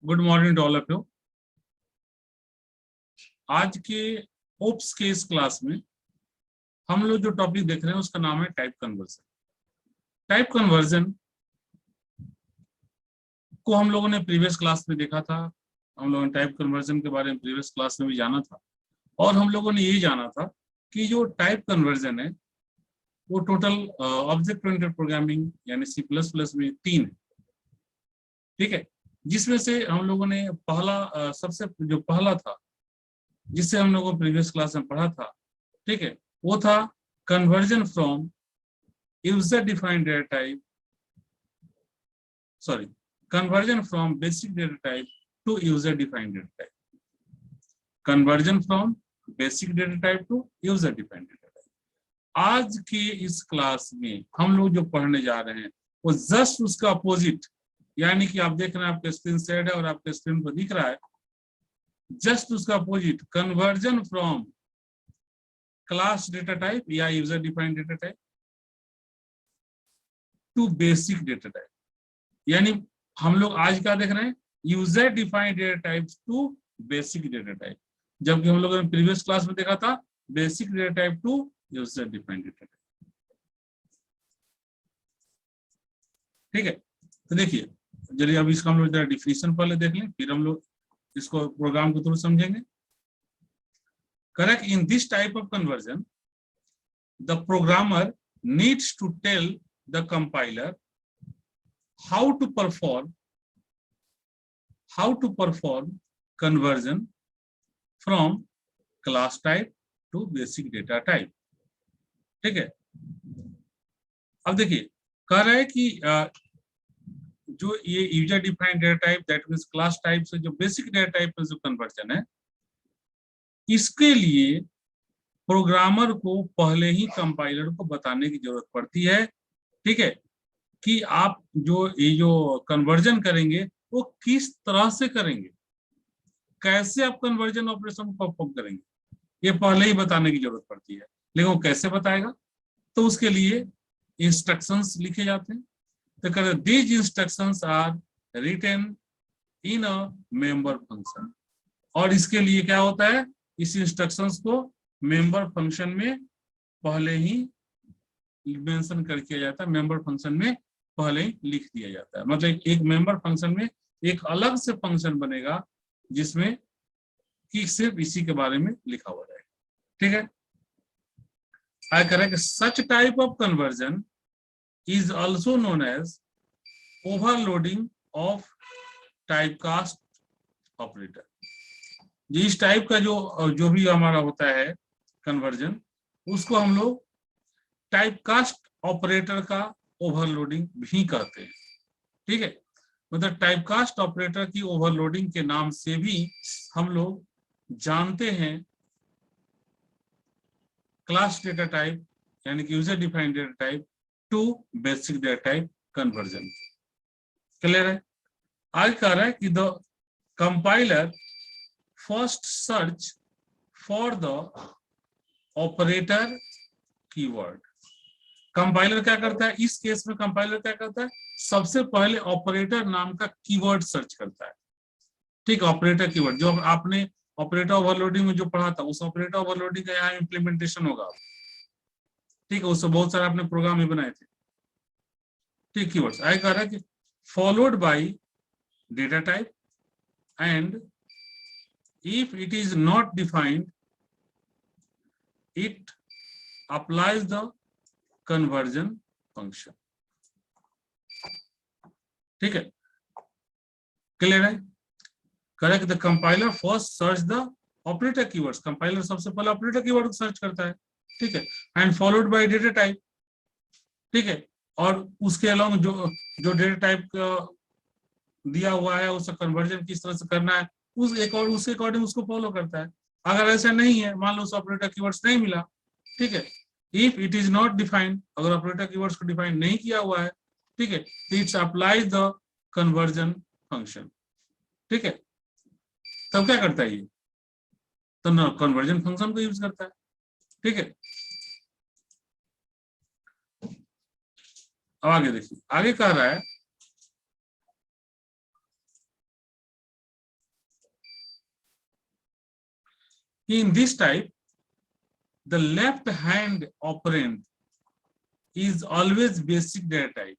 Good morning to all of you. आज के oops के इस क्लास में हम लोग जो टॉपिक देख रहे हैं उसका नाम है टाइप कन्वर्जन। टाइप कन्वर्जन को हम लोगों ने प्रीवियस क्लास में देखा था। हम लोगों ने टाइप कन्वर्जन के बारे में प्रीवियस क्लास में भी जाना था और हम लोगों ने ये जाना था कि जो टाइप कन्वर्जन है वो टोटल ऑब्जेक्ट ओरिएंटेड प्रोग्रामिंग यानी C++ में 3 है। ठीक है, जिसमें से हम लोगों ने पहला सबसे जो पहला था जिससे हम लोगों को प्रीवियस क्लास में पढ़ा था, ठीक है, वो था conversion from user defined data type conversion from basic data type to user defined data type. Conversion from basic data type to user defined data type. आज के इस क्लास में हम लोग जो पढ़ने जा रहे हैं वो जस्ट उसका अपोजिट, यानी कि आप देख रहे हैं आपके स्क्रीन शेयर है और आपके स्क्रीन पर दिख रहा है जस्ट उसका opposite, conversion from class data type या user defined data type to basic data type. यानी हम लोग आज क्या देख रहे हैं, user defined data type to basic data type, जबकि हम लोगों ने प्रीवियस क्लास में देखा था basic data type to user defined data type. ठीक है, तो देखिए चलिए अब इसका हम लोग जरा डिफिनेशन पहले देख लें, फिर हम लोग इसको प्रोग्राम को थोड़ा समझेंगे। Correct, in this type of conversion the programmer needs to tell the compiler how to perform conversion from class type to basic data type। ठीक है, अब देखिए कह रहा है कि जो ये user defined data type that means class type से जो बेसिक डेटा टाइप में जो कन्वर्जन है, इसके लिए प्रोग्रामर को पहले ही कंपाइलर को बताने की जरूरत पड़ती है। ठीक है, कि आप ये जो कन्वर्जन करेंगे वो किस तरह से करेंगे, कैसे आप कन्वर्जन ऑपरेशन को परफॉर्म करेंगे, ये पहले ही बताने की जरूरत पड़ती है। लेकिन वो कैसे बताएगा, तो उसके लिए इंस्ट्रक्शंस लिखे जाते हैं। तो कहते these instructions are written in a member function, और इसके लिए क्या होता है, इस इंस्ट्रक्शंस को मेंबर फंक्शन में पहले ही मेंशन कर किया जाता है, मेंबर फंक्शन में पहले ही लिख दिया जाता है। मतलब एक मेंबर फंक्शन में एक अलग से फंक्शन बनेगा जिसमें कि सिर्फ इसी के बारे में लिखा हुआ रहेगा। ठीक है, I correct, such type of conversion is also known as overloading of typecast operator. इस टाइप का जो भी हमारा होता है कन्वर्जन, उसको हम लोग टाइपकास्ट ऑपरेटर का ओवरलोडिंग भी कहते हैं। ठीक है, मतलब टाइपकास्ट ऑपरेटर की ओवरलोडिंग के नाम से भी हम लोग जानते हैं क्लास डेटा टाइप यानी कि user defined data type to basic data type conversion. Clear है? आज कह रहा है कि the compiler first search for the operator keyword. Compiler क्या करता है, इस केस में कंपाइलर क्या करता है, सबसे पहले ऑपरेटर नाम का कीवर्ड सर्च करता है। ठीक, ऑपरेटर कीवर्ड जो आपने ऑपरेटर ओवरलोडिंग में जो पढ़ा था उस ऑपरेटर ओवरलोडिंग का यहाँ इंप्लीमेंटेशन होगा। ठीक है, उससे बहुत सारे आपने प्रोग्राम ही बनाए थे। ठीक, कीवर्ड्स आगे कह रहा है कि followed by data type and if it is not defined it applies the conversion function. ठीक है, क्लियर है? Correct, the compiler first search the operator keywords. Compiler सबसे पहले ऑपरेटर कीवर्ड को सर्च करता है। ठीक है, and followed by data type. ठीक है, और उसके अलावा जो डेटा टाइप दिया हुआ है उसका कन्वर्जन किस तरह से करना है उसके अकॉर्डिंग उसको फॉलो करता है। अगर ऐसा नहीं है, मान लो उस ऑपरेटर कीवर्ड्स नहीं मिला, ठीक है, if it is not defined, अगर ऑपरेटर कीवर्ड्स को डिफाइन नहीं किया हुआ है, ठीक है, तो it's apply the conversion function. ठीक है, तब क्या करता है ये, तो ना कन्वर्जन फंक्शन को यूज करता है। ठीक है, अब आगे देखिए, आगे कह रहा है In this type, the left hand operand is always basic data type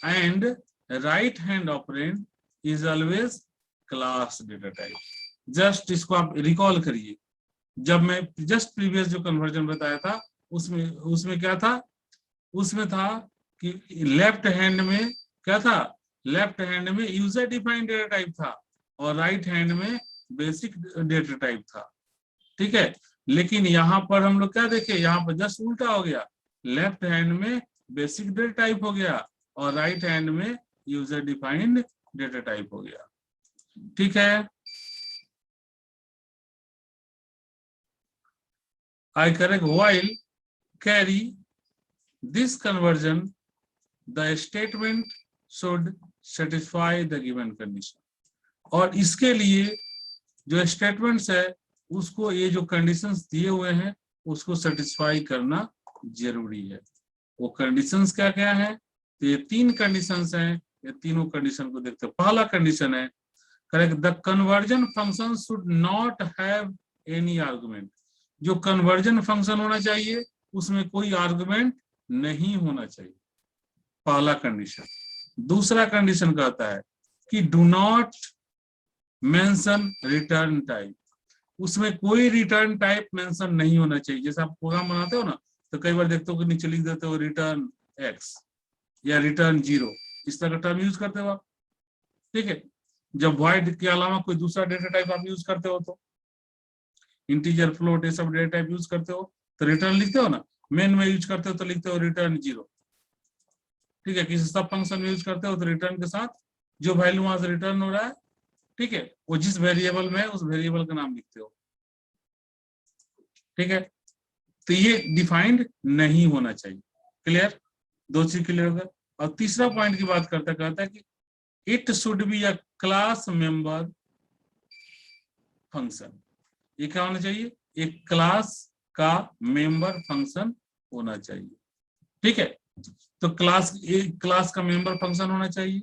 and right hand operand is always class data type. Just इसको आप रिकॉल करिए, जब मैं जस्ट प्रीवियस जो कन्वर्जन बताया था उसमें क्या था, उसमें था कि लेफ्ट हैंड में क्या था, लेफ्ट हैंड में यूजर डिफाइंड डेटा टाइप था और राइट हैंड में बेसिक डेटा टाइप था, ठीक है। लेकिन यहाँ पर हम लोग क्या देखे, यहाँ पर जस्ट उल्टा हो गया, लेफ्ट हैंड में बेसिक डेटा टाइप हो गया और राइट हैंड में यूजर डिफाइंड डेटा टाइप हो गया, ठीक है। I correct while carry this conversion, the statement should satisfy the given condition. और इसके लिए जो स्टेटमेंट्स है उसको ये जो कंडीशंस दिए हुए हैं उसको सेटिस्फाई करना जरूरी है। वो कंडीशंस क्या क्या है, तो ये 3 कंडीशंस हैं, ये तीनों कंडीशन को देखते हैं। पहला कंडीशन है correct, the conversion function should not have any argument. जो कन्वर्जन फंक्शन होना चाहिए उसमें कोई आर्गुमेंट नहीं होना चाहिए, पहला कंडीशन। दूसरा कंडीशन कहता है कि do not mention return type, उसमें कोई रिटर्न टाइप मेंशन नहीं होना चाहिए। जैसे आप प्रोग्राम बनाते हो ना तो कई बार देखते हो कि नीचे लिख देते हो रिटर्न एक्स या रिटर्न 0, इस तरह का टर्म यूज करते हो आप, ठीक है। जब वॉइड के अलावा कोई दूसरा डेटा टाइप आप यूज करते हो तो इंटीजर, फ्लोट, ये सब डेटा टाइप यूज करते हो तो रिटर्न लिखते हो ना, मेन में यूज करते हो तो लिखते हो रिटर्न 0, ठीक है। किसी सब फंक्शन में यूज करते हो तो रिटर्न के साथ जो वैल्यू वहां से रिटर्न हो रहा है, ठीक है, वो जिस वेरिएबल में है उस वेरिएबल का नाम लिखते हो, ठीक है। तो ये डिफाइंड नहीं होना चाहिए, क्लियर, 2 चीज क्लियर होगा। और तीसरा पॉइंट की बात कहता है कि it should be a class member function. ये क्या होना चाहिए, एक क्लास का मेंबर फंक्शन होना चाहिए, ठीक है। तो एक क्लास का मेंबर फंक्शन होना चाहिए,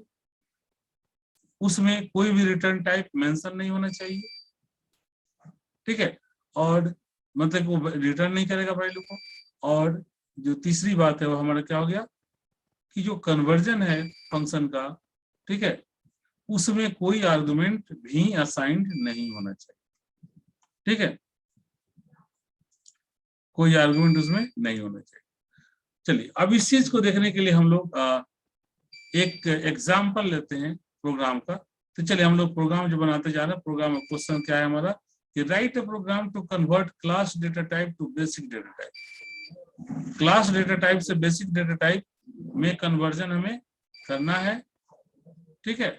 उसमें कोई भी रिटर्न टाइप मेंशन नहीं होना चाहिए, ठीक है। और मतलब वो रिटर्न नहीं करेगा वैल्यू को। और जो तीसरी बात है वो हमारा क्या हो गया कि जो कन्वर्जन है फंक्शन का, ठीक है, उसमें कोई आर्गुमेंट भी असाइंड नहीं होना चाहिए, ठीक है, कोई आर्गुमेंट उसमें नहीं होना चाहिए। चलिए अब इस चीज को देखने के लिए हम लोग एक एग्जाम्पल लेते हैं प्रोग्राम का। तो चलिए हम लोग प्रोग्राम जो बनाते जा रहे हैं, प्रोग्राम क्वेश्चन क्या है हमारा कि write a program to convert class data type to basic data type. Class data type से बेसिक डेटा टाइप में कन्वर्जन हमें करना है, ठीक है।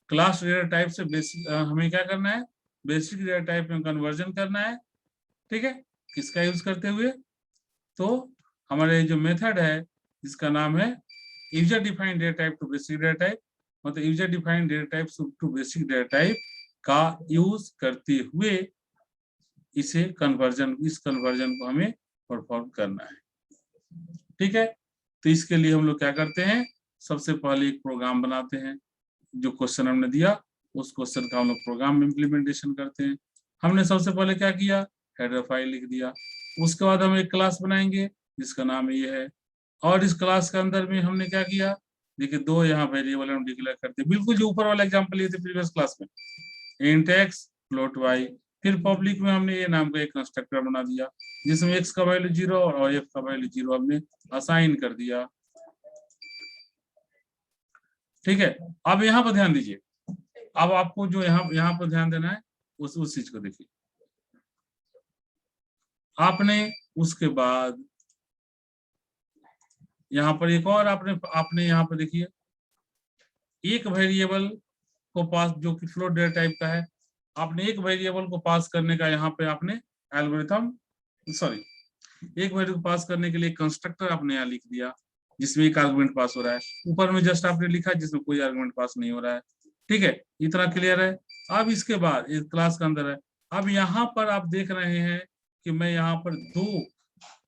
क्लास डेटा टाइप से बेसिक हमें क्या करना है, बेसिक डेटा टाइप में कन्वर्जन करना है, ठीक है। किसका यूज करते हुए, तो हमारे जो मेथड है जिसका नाम है user defined data type to basic data type, मतलब user defined data type to basic data type का यूज करते हुए इस कन्वर्जन को हमें परफॉर्म करना है, ठीक है। तो इसके लिए हम लोग क्या करते हैं, सबसे पहले एक प्रोग्राम बनाते हैं, जो क्वेश्चन हमने दिया उस क्वेश्चन का हम लोग प्रोग्राम में इम्प्लीमेंटेशन करते हैं। हमने सबसे पहले क्या किया, हेडर फाइल लिख दिया। उसके बाद हम एक क्लास बनाएंगे जिसका नाम ये है, और इस क्लास के अंदर में हमने क्या किया, देखिए 2 यहाँ वेरिएबल हम डिक्लेयर करते हैं, बिल्कुल जो ऊपर वाला एग्जांपल लिए थे प्रीवियस क्लास में, इंट एक्स फ्लोट वाई। फिर पब्लिक में हमने ये नाम का एक कंस्ट्रक्टर बना दिया जिसमें एक्स का वैल्यू 0 और एफ का वैल्यू 0 हमने असाइन कर दिया, ठीक है। अब यहाँ पर ध्यान दीजिए, अब आपको जो यहाँ पर ध्यान देना है उस चीज को देखिए। आपने उसके बाद यहाँ पर एक और आपने यहाँ पर देखिए एक वेरिएबल को पास, जो कि फ्लोट डेटा टाइप का है, आपने एक वेरिएबल को पास करने का यहाँ पे आपने एल्गोरिथम एक वेरिएबल को पास करने के लिए कंस्ट्रक्टर आपने यहाँ लिख दिया जिसमें एक आर्गुमेंट पास हो रहा है, ऊपर में जस्ट आपने लिखा जिसमें कोई आर्गुमेंट पास नहीं हो रहा है, ठीक है। इतना क्लियर है। अब इसके बाद इस क्लास के अंदर है, अब यहाँ पर आप देख रहे हैं कि मैं यहाँ पर 2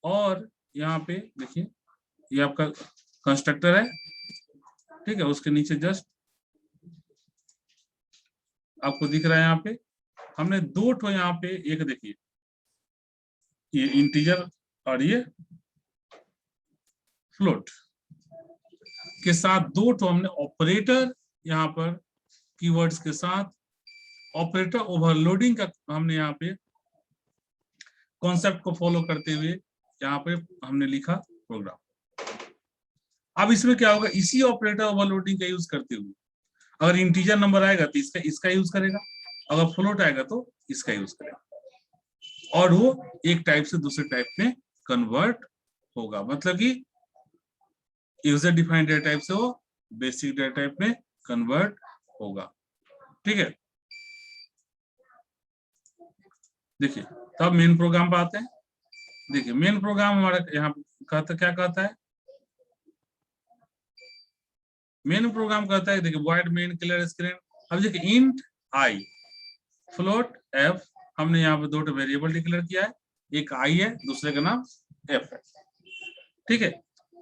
और यहाँ पे देखिए ये आपका कंस्ट्रक्टर है, ठीक है, उसके नीचे जस्ट आपको दिख रहा है यहाँ पे हमने दो ठो यहाँ पे, एक देखिए ये इंटीजर और ये फ्लोट के साथ दो ठो हमने ऑपरेटर यहाँ पर कीवर्ड्स के साथ ऑपरेटर ओवरलोडिंग का हमने यहाँ पे कॉन्सेप्ट को फॉलो करते हुए यहाँ पे हमने लिखा प्रोग्राम। अब इसमें क्या होगा, इसी ऑपरेटर ओवरलोडिंग का यूज करते हुए अगर इंटीजर नंबर आएगा तो इसका यूज करेगा, अगर फ्लोट आएगा तो इसका यूज करेगा और वो एक टाइप से दूसरे टाइप में कन्वर्ट होगा। मतलब कि यूजर डिफाइंड डेटा टाइप से वो बेसिक डेटा टाइप में कन्वर्ट होगा। ठीक है, देखिए तब मेन प्रोग्राम पे आते हैं। देखिए मेन प्रोग्राम हमारा यहाँ कहता क्या कहता है, मेन प्रोग्राम कहता है देखिए वॉइड मेन क्लियर स्क्रीन। अब देखिए इंट आई फ्लोट एफ, हमने यहाँ पे दो वेरिएबल डिक्लेयर किया है, एक आई है दूसरे का नाम एफ है। ठीक है,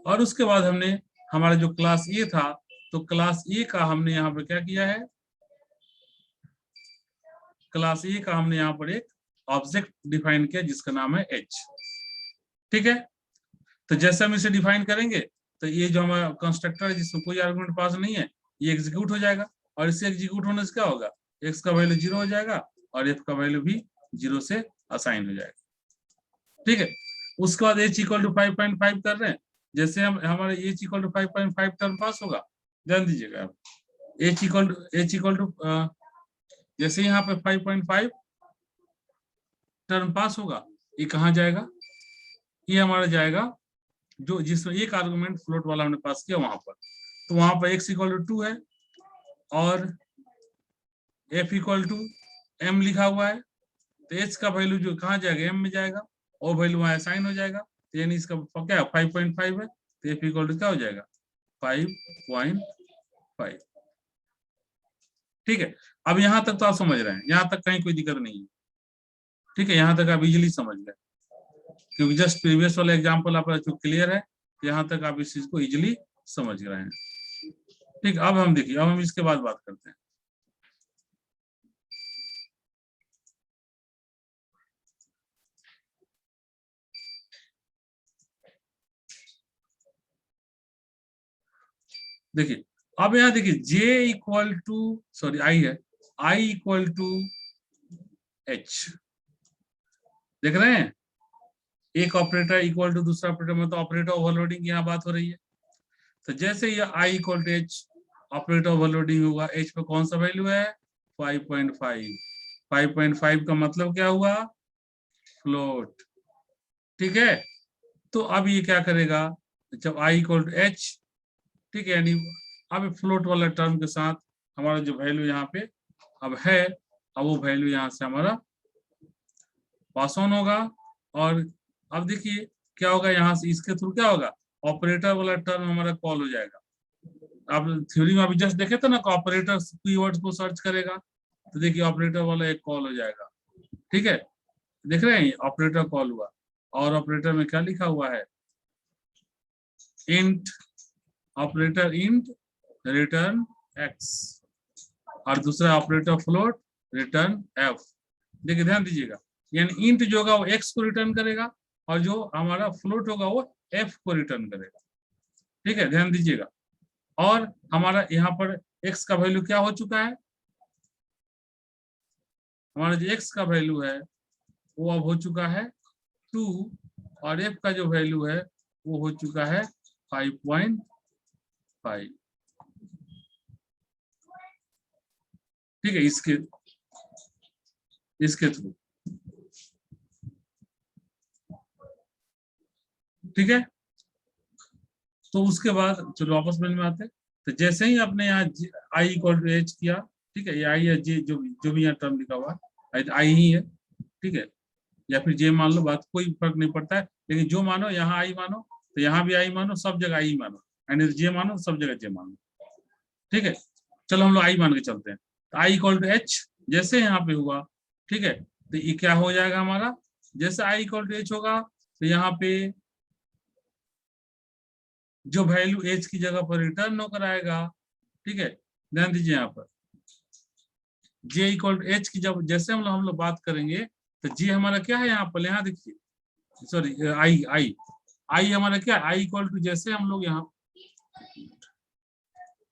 और उसके बाद हमने हमारा जो क्लास ए था तो क्लास ए का हमने यहाँ पे क्या किया है, क्लास ए का हमने यहाँ पर एक ऑब्जेक्ट डिफाइन किया जिसका नाम है एच। ठीक है, तो जैसे हम इसे डिफाइन करेंगे तो ये जो हमारा कंस्ट्रक्टर है जिसमें कोई आर्गुमेंट पास नहीं है ये एग्जीक्यूट हो जाएगा और इससे एग्जीक्यूट होने से क्या होगा, एक्स का वैल्यू 0 हो जाएगा और एफ का वैल्यू भी 0 से असाइन हो जाएगा। ठीक है, उसके बाद एच इक्वल टू 5.5 कर रहे हैं, जैसे हम हमारे एच इक्वल टू 5.5 टर्म पास होगा, ध्यान दीजिएगा आप एच इक्वल टू जैसे यहाँ पे 5.5 टर्म पास होगा, ये कहाँ जाएगा, ये हमारा जाएगा जो जिसमें एक आर्गुमेंट फ्लोट वाला हमने पास किया वहां पर, तो वहां पर x इक्वल टू 2 है और f इक्वल टू m लिखा हुआ है, तो h का वैल्यू जो कहाँ जाएगा m में जाएगा और वैल्यू वहां असाइन हो जाएगा, तो यानी इसका क्या 5.5 है तो f इक्वल टू क्या हो जाएगा 5.5। ठीक है, अब यहां तक तो आप समझ रहे हैं, यहां तक कहीं कोई दिक्कत नहीं है। ठीक है, यहां तक आप इजिली समझ गए क्योंकि जस्ट प्रीवियस वाला एग्जांपल आपका जो क्लियर है, यहां तक आप इस चीज को इजिली समझ रहे हैं। ठीक, अब हम देखिए, अब हम इसके बाद बात करते हैं। देखिए अब यहाँ देखिए j equal to sorry i है, i इक्वल टू h, देख रहे हैं एक ऑपरेटर इक्वल टू दूसरा ऑपरेटर में, तो ऑपरेटर ओवरलोडिंग की यहाँ बात हो रही है। तो जैसे ये i equal to h operator overloading होगा, h पे कौन सा वैल्यू है 5.5, 5.5 का मतलब क्या हुआ फ्लोट। ठीक है, तो अब ये क्या करेगा जब i इक्वल टू h, ठीक है, यानी अब फ्लोट वाला टर्म के साथ हमारा जो वैल्यू यहाँ पे अब है, अब वो वैल्यू यहाँ से हमारा पास ऑन होगा। और अब देखिए क्या होगा, यहाँ से इसके थ्रू क्या होगा ऑपरेटर वाला टर्म हमारा कॉल हो जाएगा। आप थ्योरी में अभी जस्ट देखे थे ना, ऑपरेटर कीवर्ड्स को सर्च करेगा तो देखिए ऑपरेटर वाला एक कॉल हो जाएगा। ठीक है, देख रहे हैं ऑपरेटर कॉल हुआ और ऑपरेटर में क्या लिखा हुआ है int, operator int return x और दूसरा ऑपरेटर फ्लोट रिटर्न f। देखिए ध्यान दीजिएगा, यानी इंट जो होगा वो x को रिटर्न करेगा और जो हमारा फ्लोट होगा वो f को रिटर्न करेगा। ठीक है, ध्यान दीजिएगा, और हमारा यहाँ पर x का वैल्यू क्या हो चुका है, हमारा जो x का वैल्यू है वो अब हो चुका है 2 और f का जो वैल्यू है वो हो चुका है 5.5। ठीक है, इसके थ्रू। ठीक है, तो उसके बाद चलो वापस में आते हैं। तो जैसे ही आपने यहाँ आई इक्वल टू एच किया, ठीक है, ये आई है जे जो भी यहाँ टर्म लिखा हुआ है आई ही है। ठीक है, या फिर जे मान लो, बात कोई फर्क नहीं पड़ता है, लेकिन जो मानो यहाँ आई मानो तो यहाँ भी आई मानो, सब जगह आई मानो, एंड जे मानो सब जगह जे मानो। ठीक है, चलो हम लोग आई मान के चलते हैं। तो आई इक्वल टू एच जैसे यहाँ पे हुआ, ठीक है, तो ये क्या हो जाएगा हमारा, जैसे आई इक्वल टू एच होगा तो यहाँ पे जो वैल्यू एज की जगह पर रिटर्न होकर आएगा, ठीक है, ध्यान दीजिए यहाँ पर जे इक्वल टू एच की जब जैसे हम लोग बात करेंगे तो जे हमारा क्या है यहाँ पर, यहाँ देखिए, सॉरी आई आई आई हमारा क्या, आई इक्वल टू जैसे हम लोग यहाँ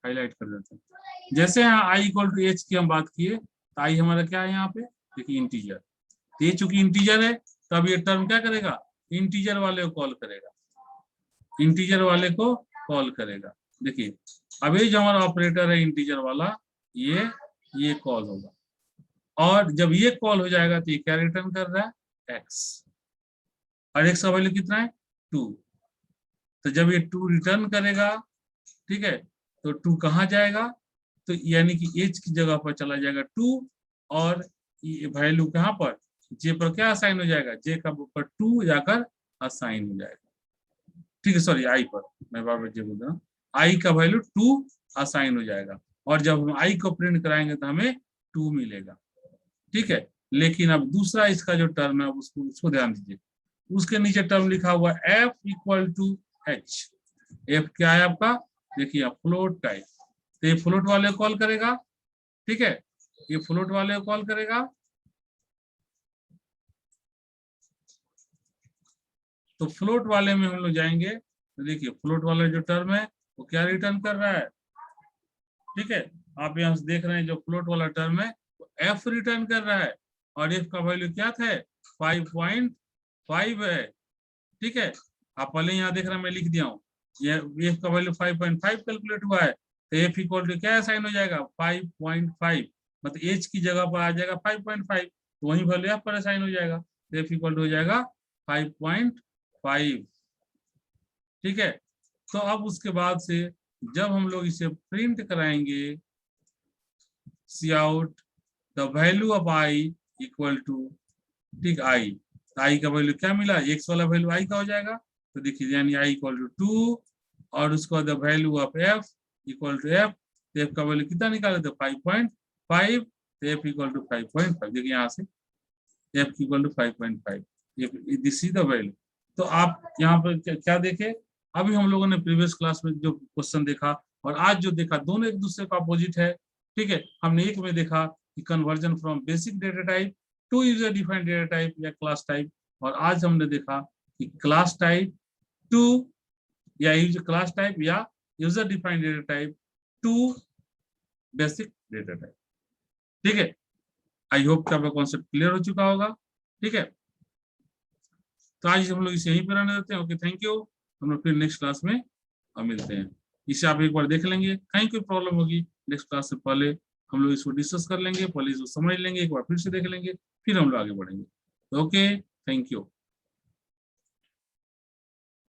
हाईलाइट कर देते हैं, जैसे यहाँ आई इक्वल टू एच की हम बात किए तो आई हमारा क्या है यहाँ पे, देखिए इंटीजर, तो ये चूंकि इंटीजर है तो अब ये टर्म क्या करेगा, इंटीजर वाले को कॉल करेगा, इंटीजर वाले को कॉल करेगा। देखिए अब ये जो हमारा ऑपरेटर है इंटीजर वाला, ये कॉल होगा, और जब ये कॉल हो जाएगा तो ये क्या रिटर्न कर रहा है, एक्स, और एक्स का वैल्यू कितना है 2, तो जब ये 2 रिटर्न करेगा, ठीक है, तो 2 कहाँ जाएगा, तो यानी कि एच की जगह पर चला जाएगा 2, और वैल्यू कहाँ पर, जे पर क्या असाइन हो जाएगा, जे का ऊपर 2 जाकर असाइन हो जाएगा, ठीक है, सॉरी आई पर, मैं बार बार जे बोल रहा हूँ, आई का वैल्यू 2 असाइन हो जाएगा, और जब हम आई को प्रिंट कराएंगे तो हमें 2 मिलेगा, ठीक है। लेकिन अब दूसरा इसका जो टर्म है उसको ध्यान दीजिए, उसके नीचे टर्म लिखा हुआ f equal to h, f क्या है आपका, देखिए फ्लोट टाइप, तो ये फ्लोट वाले को कॉल करेगा, ठीक है, ये फ्लोट वाले को कॉल करेगा, तो फ्लोट वाले में हम लोग जाएंगे तो देखिए फ्लोट वाला जो टर्म है वो क्या रिटर्न कर रहा है, ठीक है, आप यहाँ से देख रहे हैं जो फ्लोट वाला टर्म है वो एफ रिटर्न कर रहा है, और एफ का वैल्यू क्या था 5.5 है, ठीक है, आप पहले यहाँ देख रहे हैं मैं लिख दिया हूँ, ये एफ का वैल्यू 5.5 कैलकुलेट हुआ है, तो एफ इक्वल टू क्या साइन हो जाएगा 5.5, मतलब एच की जगह पर आ जाएगा 5.5, तो वही वैल्यू एफ पर साइन हो जाएगा, तो एफ इक्वल टू हो जाएगा 5.5, ठीक है। तो अब उसके बाद से जब हम लोग इसे प्रिंट कराएंगे, C out the value of I equal to, ठीक, आई, आई का वैल्यू क्या मिला, एक्स वाला वैल्यू आई का हो जाएगा, तो देखिए यानी आई इक्वल टू 2, और उसको the value of f equal to f, तो एफ का वैल्यू कितना निकाले थे 5.5, तो एफ इक्वल टू 5.5, देखिए यहाँ से f equal to 5.5, this is the value. तो आप यहाँ पर क्या देखे, अभी हम लोगों ने प्रीवियस क्लास में जो क्वेश्चन देखा और आज जो देखा दोनों एक दूसरे का अपोजिट है, ठीक है, हमने एक में देखा कि conversion from basic data type to user defined data type या क्लास टाइप, और आज हमने देखा कि क्लास टाइप टू या क्लास टाइप या user defined data type to basic data type, ठीक है। आई होप कि आपका कॉन्सेप्ट क्लियर हो चुका होगा, ठीक है। तो आज हम लोग इसे यहीं पर रहने देते हैं, ओके, थैंक यू, हम लोग फिर नेक्स्ट क्लास में मिलते हैं। इसे आप एक बार देख लेंगे, कहीं कोई प्रॉब्लम होगी नेक्स्ट क्लास से पहले हम लोग इसको डिस्कस कर लेंगे, पहले इसको समझ लेंगे, एक बार फिर से देख लेंगे, फिर हम लोग आगे बढ़ेंगे। Okay, thank you.